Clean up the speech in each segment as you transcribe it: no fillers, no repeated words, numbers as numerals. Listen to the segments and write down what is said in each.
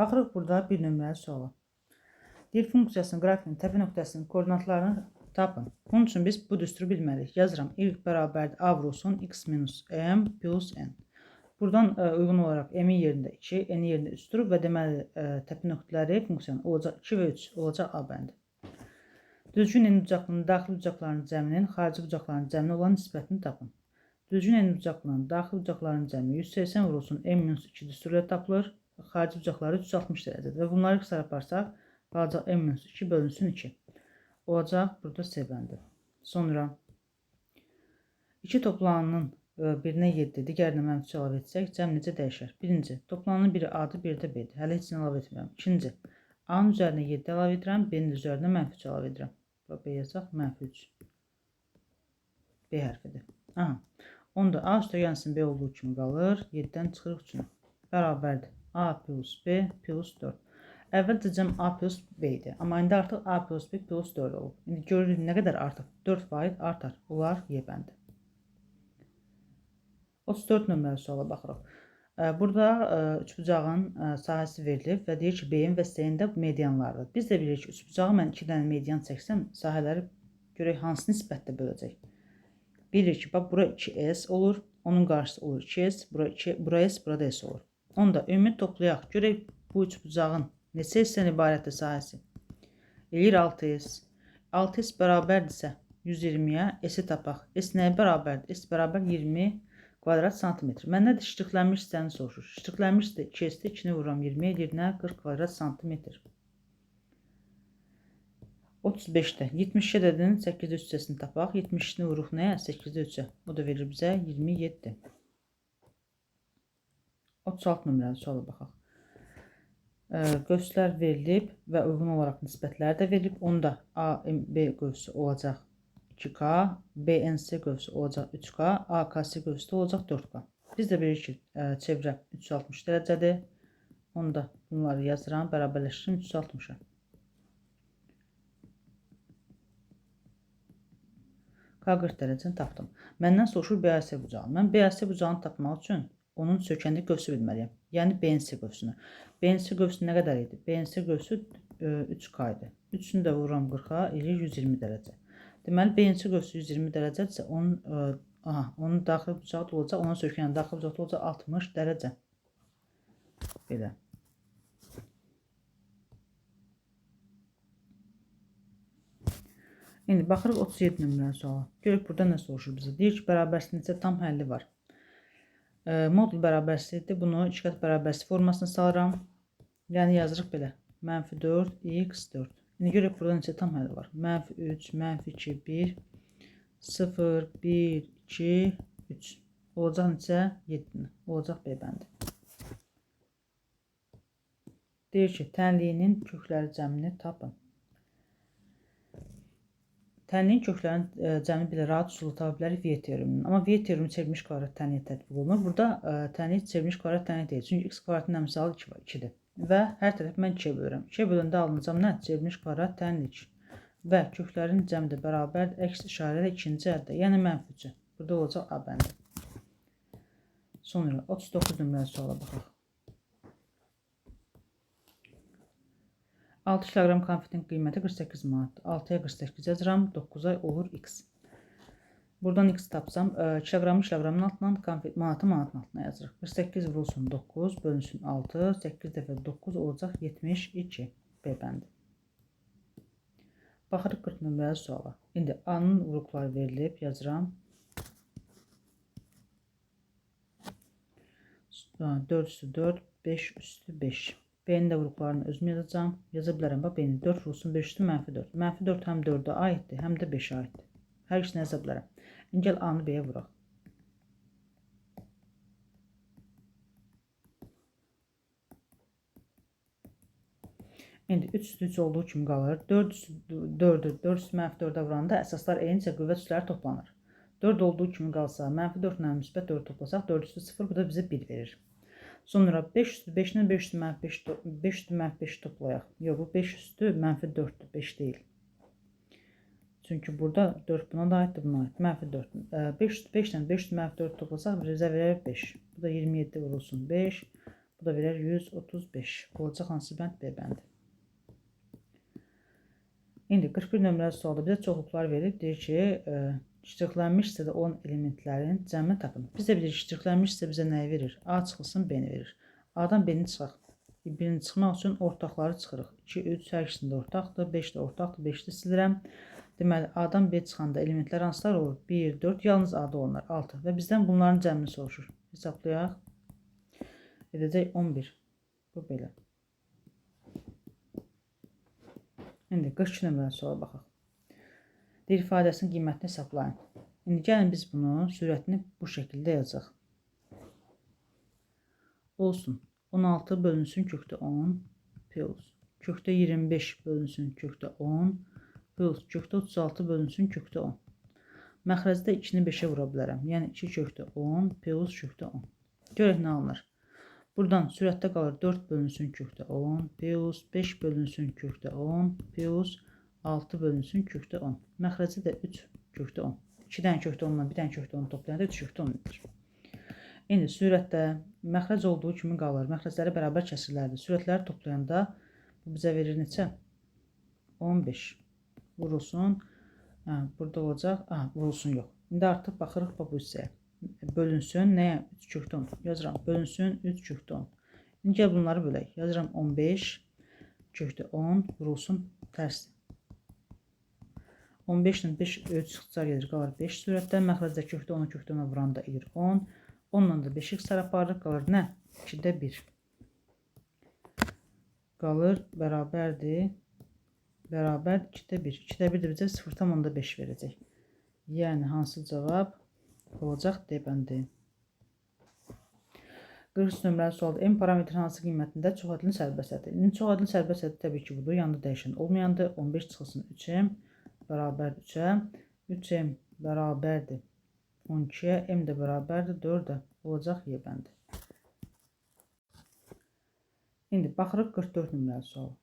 Baxırıq burada bir nömrəli suala. Deyir funksiyasının qrafinin təpə nöqtəsinin koordinatlarını tapın. Bunun üçün biz bu düsturu bilməliyik. Yazıram. Y bərabərdir A vurulsun x minus m plus n. Buradan uyğun olaraq m-in yerində 2, n-in yerində 3 durub və deməli təpə nöqtələri funksiyanın olacaq 2 və 3 olacaq A bəndi. Düzgün n bucaqlığının daxili bucaqlarının cəminin xarici bucaqlarının cəminə olan nisbətini tapın. Düzgün n bucaqlığının daxili bucaqlarının cəmi 180 vurulsun m minus 2 düsturu ilə tapılır. Xarici bucaqları 360 dərəcədir və bunları qısa yaparsaq qalacaq m minus 2 bölünsün 2. Olacaq burada C bəndi. Sonra 2 toplananın birinə 7, digərinə mənfi əlavə etsək, cəm necə dəyişər? Birinci, toplananın biri A-dır, biri də B-dir. Hələ heç nə əlavə etmirəm. İkinci, A-nın üzərinə 7 əlavə edirəm, B-nin üzərinə mənfi 3 əlavə edirəm. B yazacaq, mənfi 3. B hərfidir. Aha. Onda A üstəgəlsin B olduğu kimi qalır. 7-dən çıxırıq 3-ünü. Bərabərdir. A plus B plus 4. Əvvəlcə cəm A plus B idi. Amma indi artıq A plus B plus 4 olub. İndi görürük nə qədər artıq? 4% artar. Bunlar Y bəndi. 34 nömrəli suala baxırıq. Burada üçbucağın sahəsi verilib və deyir ki, B-in və C-in də medianlardır. Biz də bilirik ki, üçbucağı mən 2 dənə median çəksəm, sahələri görək hansı nisbətdə böləcək. Bilirik ki, bax, bura 2S olur, onun qarşısı olur 2S, bura S, burada S olur. Onu da ümumi toplayaq. Görək bu üçbucağın neçə hissədən ibarətdir sahəsi? Eləyir 6S. 6S bərabərdirsə 120-yə S-i tapaq. S nəyə bərabərdir? S bərabər 20 kvadrat santimetr. Məndən də şişliklənmiş hissəni soruşur. Şişliklənmiş də 2S-də 2-ni vururam 20-yə, yerinə 40 kvadrat santimetr. 35-də 70-ə dedin, 8-də 3 hissəsini tapaq. 70-ni vuruq nəyə? 8-də 3-ə. O da verir bizə 27. 36 nömrəli suala baxaq. Qövslər verilib və uyğun olaraq nisbətlər də verilib. Onda AMB qövsü olacaq 2K, BNC qövsü olacaq 3K, AKC qövsü olacaq 4K. Biz də bilirik ki, çevrə 360 dərəcədir. Onda bunları yazıram, bərabərləşdirim 360-a. K40 dərəcəni tapdım. Məndən soruşur BAC bucağını. Mən BAC bucağını tapmaq üçün onun sökəndə qövsü bilməliyəm. Yəni BNC qövsünü. BNC qövsü nə qədər idi? BNC qövsü 3K idi. 3-ünü də vururam 40-a, eləyir 120 dərəcə. Deməli, BNC qövsü 120 dərəcədirsə, onun daxili bucağı da olacaq, onun sökəndə daxili bucağı da olacaq 60 dərəcə. Belə. İndi baxırıq 37 nömrəli suala. Görək burada nə soruşur bizə? Deyir ki, bərabərsizliyin necə tam həlli var. Modul bərabərsizlikdir. Bunu 2 qat bərabərsizlik formasına salıram. Yəni yazırıq belə. Mənfi 4, x4. İndi görək burada necə tam həlli var. Mənfi 3, mənfi 2, 1, 0, 1, 2, 3. Olacaq necə? 7. Olacaq B bəndi. Deyir ki, tənliyinin kökləri cəmini tapın. Tənliyin köklərinin cəmi belə rahat üsulu tapa bilərik V teoreminin. Amma V teoremi çevrilmiş kvadrat tənliyə tətbiq olunur. Burada tənlik çevrilmiş kvadrat tənlik deyil. Çünki x kvadratın əmsalı 2-dir. Və hər tərəfi mən 2-yə bölürəm. 2-yə böləndə alınacam nə? Çevrilmiş kvadrat tənlik. Və köklərin cəmi də bərabərdir. Əks işarə ilə ikinci əldə. Yəni mənfi 3. Burada olacaq A bəndi. Sonra 39 nömrəli suala baxaq. 6 kiloqram konfetin qiyməti 48 manatdır. 6-ya 48 yazıram, 9-a olur x. Buradan x tapsam, kiloqramın altından, manatın altına yazırıq. 48 vurulsun 9, bölünsün 6, 8 dəfə 9 olacaq 72 B bəndi. Baxırıq 40 nömrəli suala. İndi A-nın vuruqları verilib, yazıram. 4 üstü 4, 5 üstü 5. B-nin də vuruqlarını özüm yazacağım. Yaza bilərəm. B-nin 4 vurulsun 5 üstü mənfi 4. Mənfi 4 həm 4-ə aiddir, həm də 5-ə aiddir. Hər ikisini yaza bilərəm. İndi gəl A-nı B-yə vuraq. İndi 3 üstü 3 olduğu kimi qalır. 4 üstü mənfi 4-ə vuranda əsaslar eynicə qüvvət üstləri toplanır. 4 olduğu kimi qalsa, mənfi 4 ilə müsbət 4 toplasaq, 4 üstü 0, bu da bizə 1 verir. Sonra 5 üstü 5 ilə 5 üstü mənfi 5 toplayaq. Yox, bu 5 üstü mənfi 4'dür, 5 deyil. Çünki burada 4 buna da aiddir, buna aid. Mənfi 4. 5 üstü 5 ilə 5 üstü mənfi 4 toplasaq bizə verir 5. Bu da 27 vurulsun 5. Bu da verir 135. Olacaq hansı bənd? B bəndi. İndi 41 nömrəli sualda bizə çoxluqlar verib. Deyir ki, ştrixlənmiş hissədə olan elementlərin cəmini tapın. Biz də bilirik, ştrixlənmiş hissə bizə nəyi verir? A çıxılsın, B-ni verir. A-dan B-ni çıxaq. Birini çıxmaq üçün ortaqları çıxırıq. 2, 3, hər ikisində ortaqdır. 5 də ortaqdır. 5-də silirəm. Deməli, A-dan B çıxanda elementlər hansılar olur? 1, 4, yalnız A-da olanlar 6. Və bizdən bunların cəmini soruşur. Hesablayaq. Edəcək 11. Bu belə. İndi 42 nömrəli suala baxaq. Deyir, ifadəsinin qiymətini hesablayın. İndi gəlin biz bunu sürətini bu şəkildə yazacaq. Olsun. 16 bölünsün kökdə 10 plus kökdə 25 bölünsün kökdə 10 plus kökdə 36 bölünsün kökdə 10. Məxrəcdə 2-ni 5-ə vura bilərəm. Yəni 2 kökdə 10 plus kökdə 10. Görək nə alınır. Buradan sürətdə qalır 4 bölünsün kökdə 10 plus 5 bölünsün kökdə 10 plus 6 bölünsün kökdə 10. Məxrəcdə də 3 kökdə 10. 2 dənə kökdə 10 ilə 1 dənə kökdə 10 toplayanda 3 kökdə 10 edir. İndi sürətdə məxrəc olduğu kimi qalır. Məxrəcləri bərabər kəsirlərdir. Sürətləri toplayanda bu bizə verir neçə? 15. Vurulsun. Burada olacaq. Vurulsun yox. İndi artıq baxırıq bu hissəyə. Bölünsün. Nəyə? 3 kökdə 10. Yazıram. Bölünsün 3 kökdə 10. İndi gəl bunları bölək. Yazıram 15 kökdə 10. Vurulsun tərsdir. 15 ilə 5 çıxıqlar gedir. Qalır 5 sürətdə. Məxrəcdə kökdə 10'u kökdə 10'a vuranda edir 10. Onunla da 5 x aparırıq, qalır nə? 2'də 1. Qalır, bərabərdir. Bərabər 2'də 1. 2'də 1 də bizə 0,5 verəcək. Yəni, hansı cavab olacaq? D bəndi. 43 nömrəli sualda M parametrin hansı qiymətində çoxadlı sərbəstədir? İndi çoxadlı sərbəstədir təbii ki, budur. Yanında dəyişən olmayandır. 15 çıxılsın 3M bərabərdir 3'ə. 3M bərabərdir 12'ye, M də bərabərdir 4'ə. Olacaq Y bəndi. İndi baxırıq 44 nömrəli suala.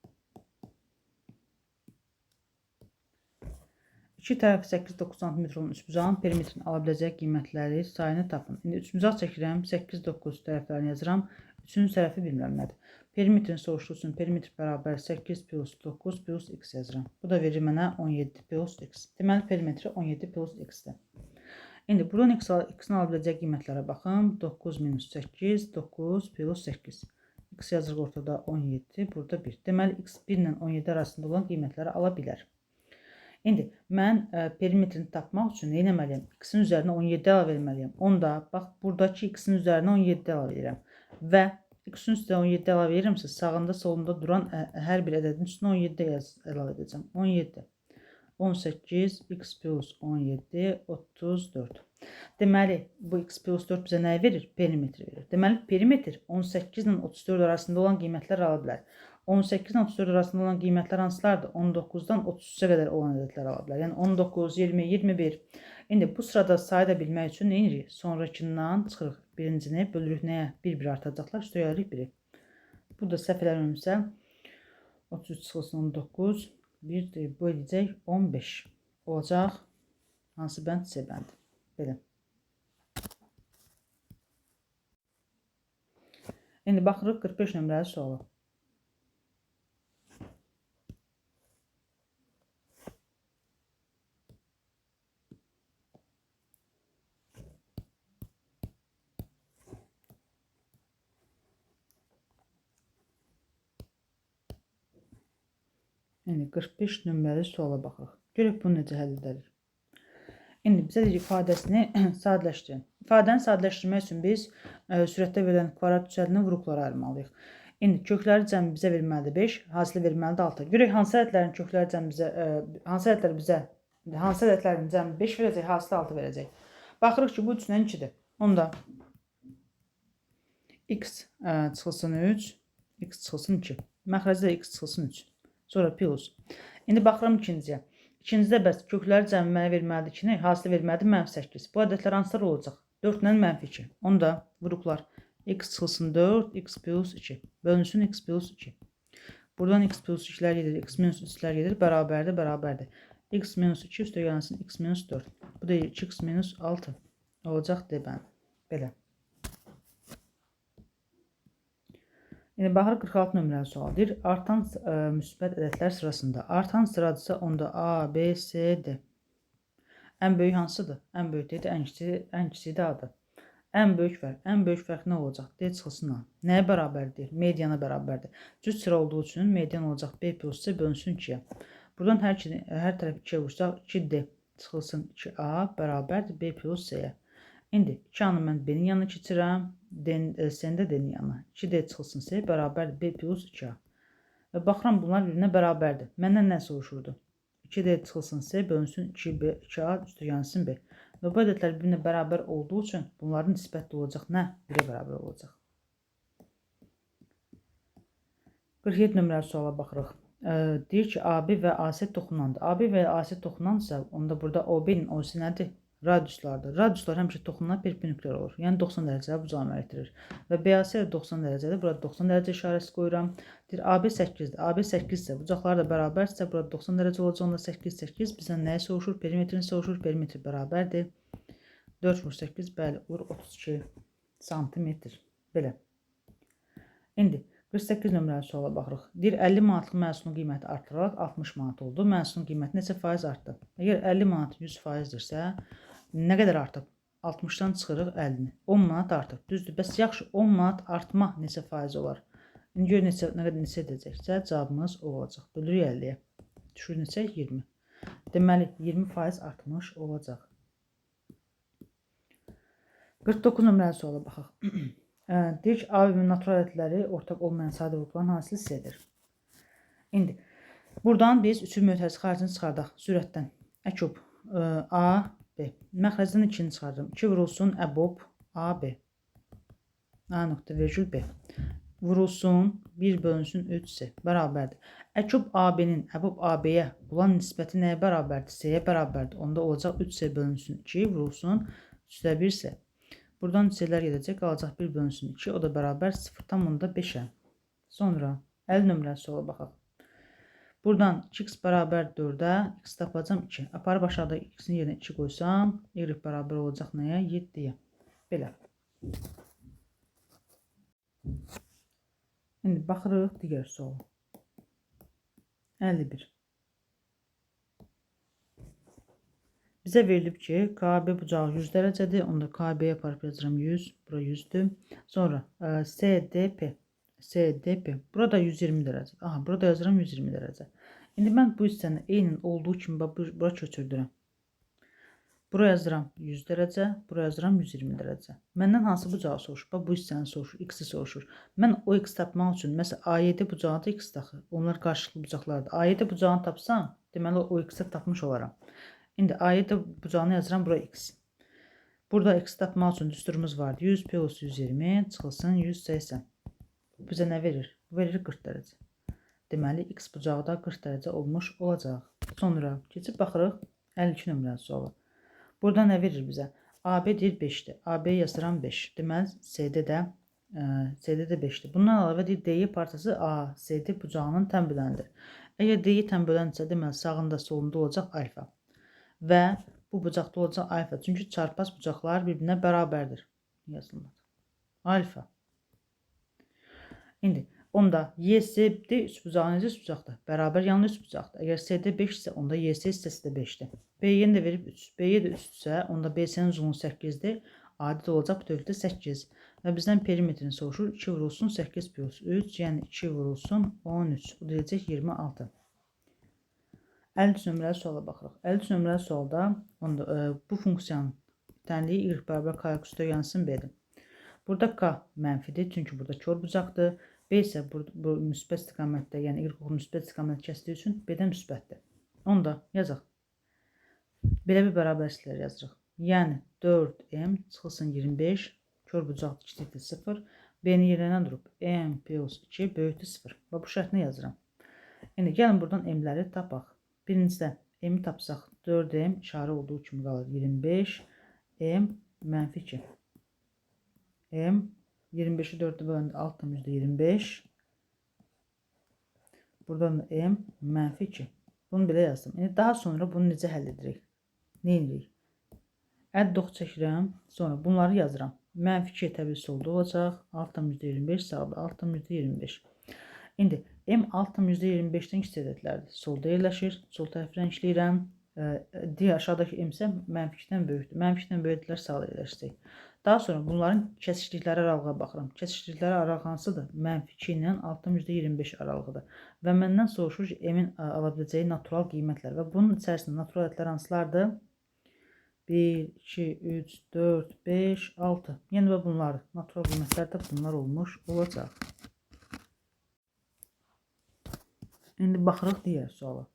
2 tərəfi 8-9 cm olan üçbucağın perimetrin ala biləcək qiymətləri sayını tapın. İndi üçbucaq çəkirəm, 8-9 tərəflərini yazıram. Üçüncü tərəfi bilmirəm nədir. Perimetrin soruşduğu üçün perimetr bərabər 8 plus 9 plus x yazıram. Bu da verir mənə 17 plus x. Deməli perimetri 17 plus x-dir. İndi buradan x-in ala biləcək qiymətlərə baxım. 9 minus 8, 9 plus 8. X yazırıq ortada 17, burada 1. Deməli x 1 ilə 17 arasında olan qiymətləri ala bilər. İndi mən perimetrini tapmaq üçün nə etməliyəm? X-in üzərinə 17 əlavə etməliyəm. Onda bax buradakı x-in üzərinə 17 əlavə edirəm. Və x-in üstünə 17 əlavə edirəmsə sağında solunda duran hər bir ədədin üstünə 17 əlavə edəcəm. 17, 18, x plus 17, 34. Deməli bu x plus 4 bizə nəyi verir? Perimetri verir. Deməli perimetr 18 ilə 34 arasında olan qiymətlər ala bilər. 18 ilə 34 arasında olan qiymətlər hansılardır? 19-dan 33-ə qədər olan ədədlər ala bilər. Yəni 19, 20, 21. İndi bu sırada sayı da bilmək üçün nə edirik? Sonrakından çıxırıq. Birincini bölürük nəyə? 1-1 artacaqlar. Üstəyərik 1-i. Burada səhv eləmirəmsə 33 çıxılsın 19. 1 bu edəcək 15. Olacaq. Hansı bənd? C bəndi. Belə. İndi baxırıq 45 nömrəli suala. İndi 45 nömrəli suala baxırıq. Görək bunu necə həll edərik. İndi bizə deyir ifadəsini sadələşdirin. İfadəni sadələşdirmək üçün biz sürətdə verilən kvadrat düzəltini vuruqlara ayırmalıyıq. İndi kökləri cəmi bizə verməlidir 5, hasili verməlidir 6. Görək hansı ədədlərin kökləri cəmi bizə hansı ədədlərin cəmi 5 verəcək, hasili 6 verəcək. Baxırıq ki, bu 3-dən 2-dir. Onda x çıxılsın 3, x çıxılsın 2. Məxrəcdə x çıxılsın 3. Sonra plus. İndi baxıram ikinciyə. İkincidə bəs kökləri cəmi mənə verməlidir 2, hasili verməlidir -8. Bu ədədlər hansılar olacaq? 4 ilə -2. Onda vuruqlar x çıxılsın 4, x plus 2. Bölünsün x plus 2. Buradan x plus 2'lər gedir, x minus 3'lər gedir, bərabərdir. X minus 2 üstə gəlsin x minus 4. Bu da 2x minus 6. Olacaq D bəndi. Belə. Yəni baxırıq 46 nömrəli sual. Deyir, artan müsbət ədədlər sırasında artan sıradırsa onda A, B, C, D. Ən böyük hansıdır? Ən böyük D-dir, ən kiçiyi də A-dır. Ən böyük fərq. Ən böyük fərq nə olacaq? D çıxılsın A. Nəyə bərabərdir? Mediana bərabərdir. Cüt sıra olduğu üçün median olacaq B plus C bölünsün 2-yə. Buradan hər tərəf 2-yə vursaq 2D çıxılsın 2A bərabərdir B plus C-yə. İndi 2A-nı mən B-nin yanına keçirəm. C-ni də D-nin yanına. 2D çıxılsın C bərabərdir B plus 2A. Və baxıram bunlar birbirine bərabərdir. Məndən nə soruşurdu? 2D çıxılsın C bölünsün 2A üstügənsın B. Və bu ədədlər birbirine bərabər olduğu üçün bunların nisbətli olacaq nə? 1-ə bərabər olacaq. 47 nömrəli suala baxırıq. Deyir ki, AB və AC toxunandır. AB və AC toxunansa, onda burada OB-nin OC nədir? Radiuslardır. Radiuslar həmişə toxunana perpendikular olur. Yəni 90 dərəcədə bucağı əməl etdirir. Və BAC də 90 dərəcədə. Burada 90 dərəcə işarəsi qoyuram. Deyir AB 8-dir. AB 8-sə, bucaqlar da bərabərsə, burada 90 dərəcə olacaq. Onda 8 bizdən nəyi soruşur? Perimetrini soruşur. Perimetr bərabərdir. 4 vur 8, bəli, olur 32 santimetr. Belə. İndi 48 nömrəli suala baxırıq. Deyir 50 manatlıq məhsulun qiyməti artıraraq 60 manat oldu. Məhsulun qiyməti neçə faiz artdı? Əgər 50 manat 100%dirsə, nə qədər artıb? 60-dan çıxırıq 50-ni. 10 manat artıb. Düzdür. Bəs yaxşı 10 manat artma neçə faiz olar? İndi gör nə qədər neçə edəcəksə, cavabımız o olacaq. Bölürük 50-yə. Düşür neçə? 20. Deməli 20% artmış olacaq. 49 nömrəli suala baxaq. Deyir ki, A və natural ədədləri ortaq olmayan sadə qrupların hansısı C-dir? İndi buradan biz 3-cü mötərizə xaricini çıxardaq sürətdən. Əkob A, B. Məxrəcdən 2-ni çıxardım. 2 vurulsun əbob A, B. A nöqtə virgül B. Vurulsun 1 bölünsün 3C bərabərdir. Əkob AB-nin əbob AB-yə bulan nisbəti nəyə bərabərdir? C-yə bərabərdir. Onda olacaq 3C bölünsün 2 vurulsun 3-də 1C. Buradan C-lər gedəcək, qalacaq 1 bölünsün 2, o da bərabər 0,5-ə. Sonra 50 nömrəli suala baxaq. Buradan 2x bərabər 4-ə, x tapacam 2. Aparıb aşağıda x-in yerinə 2 qoysam, y bərabər olacaq nəyə? 7-yə. Belə. İndi baxırıq digər suala. 51. Bizə verilib ki, KB bucağı 100 dərəcədir. Onda KB-yə aparıb yazıram 100. Bura 100-dür. Sonra CDP. CDP. Burada 120 dərəcə. Aha, burada yazıram 120 dərəcə. İndi mən bu hissəni eynin olduğu kimi bura köçürdürəm. Bura yazıram 100 dərəcə. Bura yazıram 120 dərəcə. Məndən hansı bucağı soruşur? Bu hissəni soruşur. X-i soruşur. Mən o X tapmaq üçün, məsələn, A7 bucağı da X taxır. Onlar qarşılıqlı bucaqlardır. A7 bucağını tapsam, deməli o X-i tapmış olaram. İndi A7 bucağını yazıram, bura X. Burada X tapmaq üçün düsturumuz vardı. 100 plus 120 çıxılsın 180. Bizə nə verir? Bu verir 40 dərəcə. Deməli, X bucağı da 40 dərəcə olmuş olacaq. Sonra keçib baxırıq 52 nömrəli suala. Burada nə verir bizə? AB deyir 5-dir. AB yazıram 5. Deməli, CD də 5-dir. Bundan əlavə deyir D parçası A, CD bucağının tənbölənidir. Əgər D tənböləndirsə, deməli, sağında solunda olacaq alfa. Və bu bucaqda olacaq alfa. Çünki çarpaz bucaqlar bir-birinə bərabərdir. Yazılmadı. Alfa. İndi onda YSD üst bucağı necə üst bucaqdır? Bərabər yanlı üst bucaqdır. Əgər CD 5 isə, onda YS hissəsi də 5-dir. B-yə də verib 3. B-yə də üstsə, onda BC-nin uzunluğu 8-dir. Adi olacaq bu tövlədə 8. Və bizdən perimetrini soruşur. 2 vurulsun 8 plus 3, yəni 2 vurulsun 13. Bu deyəcək 26. 53 nömrəli suala baxırıq. 53 nömrəli sualda bu funksiyanın tənliyi y bərabər k üstə yansın B-dir. Burada k mənfidir, çünki burada kör bucaqdır. B isə bu müsbət istiqamətdə, yəni y müsbət istiqamət kəsdiyi üçün B-də müsbətdir. Onda yazaq. Belə bir bərabərliklər yazırıq. Yəni 4m çıxılsın 25, kör bucaq kiçikdir 0. B-ni yerinə durub m plus 2 böyükdür 0. Və bu şərtini yazıram. İndi gəlin buradan m-ləri tapaq. Birincidə m tapsaq 4m işarə olduğu kimi qalır 25, m mənfi 2. M 25'i 4'e böləndə 6,25. Buradan da m mənfi 2. Bunu belə yazdım. Yəni daha sonra bunu necə həll edirik? Nə edirik? Əddox çəkirəm. Sonra bunları yazıram. mənfi 2 təbii solda olacaq. Altam %25, sağda altam %25. İndi M altam %25-dən kiçik ədədlərdir. Solda yerləşir. Sol tərəfi rəngləyirəm. Digər aşağıdakı M isə mənfi 2-dən böyükdür. Mənfi 2-dən böyük ədədlər sağda yerləşəcək. Daha sonra bunların kəsişlikləri aralığa baxıram. Kəsişlikləri aralığı hansıdır? Mənfi 2 ilə altam %25 aralığıdır. Və məndən soruşur ki, M-in ala biləcəyi natural qiymətlər və bunun içərisində natural ədədlər hansılardır? 1, 2, 3, 4, 5, 6. Yəni və bunlar natural qiymətlər də bunlar olmuş olacaq. İndi baxırıq digər suala.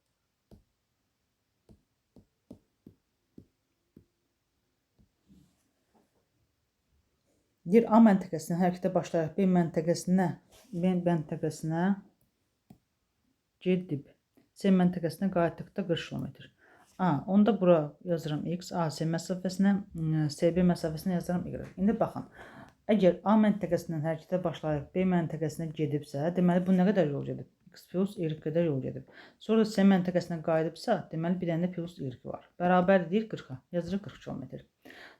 Deyir A məntəqəsindən hərəkətə başlayaraq B məntəqəsinə gedib C məntəqəsinə qayıtdıqda 40 km. Onda bura yazıram X, AC məsafəsinə, CB məsafəsinə yazıram Y. İndi baxın, əgər A məntəqəsindən hərəkətə başlayıb B məntəqəsinə gedibsə, deməli bu nə qədər yol gedib? X plus Y qədər yol gedib. Sonra C məntəqəsinə qayıdıbsa, deməli bir dənə plus Y var. Bərabər deyir 40-a. Yazırıq 40 km.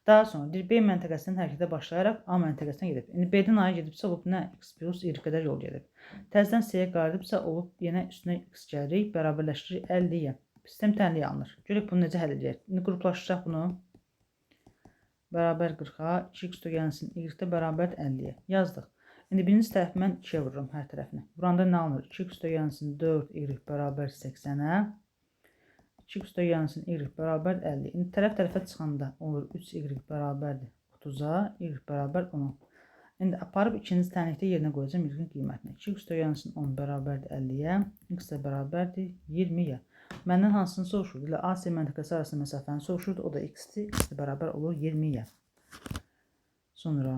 Daha sonra deyir B məntəqəsindən hərəkətə başlayaraq A məntəqəsinə gedib. İndi B-dən A-ya gedibsə olub nə? X plus Y qədər yol gedib. Təzədən C-yə qayıdıbsa olub yenə üstünə X gəlirik, bərabərləşdirir 50-yə. Sistem tənliyə alınır. Görək bunu necə həll edəcək. İndi qruplaşdıraq bunu. Bərabər 40-a, 2x tögənsin Y-də bərabər 50-yə. Yazdıq. İndi birinci tərəfi mən 2-yə vururum hər tərəfini. Buranda nə alınır? 2x tögənsin 4Y bərabər 80-ə. 2x tögənsin Y bərabər 50. İndi tərəf-tərəfə çıxanda olur 3Y bərabərdir 30-a, Y bərabər 10-a. İndi aparıb ikinci tənlikdə yerinə qoyacağım Y-in qiymətini. 2x tögənsin 10 bərabərdir 50-yə, X də bərabərdir 20-yə. Məndən hansını soruşurdu? Ilə AC məntəqəsi arasında məsafəni soruşurdu. O da X-dir. X də bərabər olur 20-yə. Sonra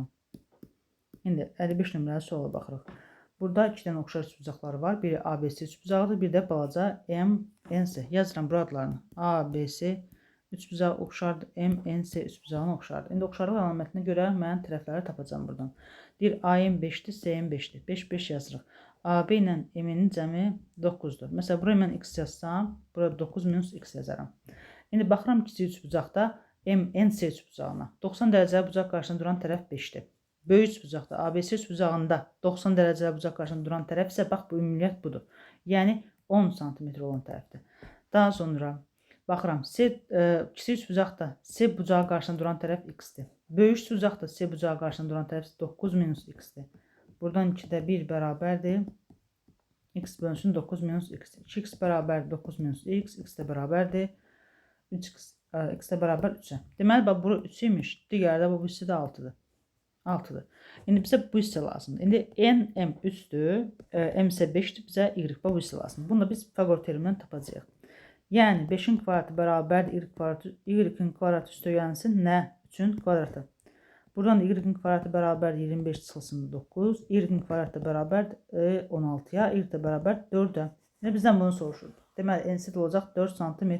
indi 55 nömrəli suala baxırıq. Burada 2 dənə oxşar üçbucaqlar var. Biri ABC üçbucağıdır, bir də balaca MNC. Yazıram bu adlarını. ABC üçbucağı oxşardır, MNC üçbucağına oxşardır. İndi oxşarlıq əlamətinə görə mən tərəfləri tapacağam buradan. Deyir AM 5-dir, CM 5-dir. 5, 5 yazırıq. AB ilə MN-in cəmi 9-dur. Məsələn, buraya mən X yazsam, buraya 9 minus X yazaram. İndi baxıram kiçik üçbucaqda MNC üçbucağına. 90 dərəcəli bucaq qarşısında duran tərəf 5-dir. Böyük üçbucaqda ABC üçbucağında 90 dərəcəli bucaq qarşısında duran tərəf isə bax bu ümumiyyət budur. Yəni 10 cm olan tərəfdir. Daha sonra baxıram kiçik üçbucaqda C bucağı qarşısında duran tərəf X-dir. Böyük üçbucaqda C bucağı qarşısında duran tərəf 9 minus X-dir. Buradan 2-də 1 bərabərdir. X bölünsün 9 minus X. 2X bərabər 9 minus X. X də bərabərdir 3X. X də bərabər 3-ə. Deməli bax bura 3 imiş. Digəri də bu hissə də 6-dır. 6-dır. İndi bizə bu hissə lazımdır. İndi NM 3-dür, M isə 5-dir, bizə Y bu hissə lazımdır. Bunu da biz Pifaqor teoremindən tapacağıq. Yəni 5-in kvadratı bərabərdir Y-in kvadratı üstəgəlsin nə? 3-ün kvadratı. Buradan da Y-in kvadratı bərabər 25 çıxılsın 9, Y-in kvadratı bərabər 16-ya, Y də bərabər 4-ə. Yəni bizdən bunu soruşur. Deməli, NC olacaq 4 cm.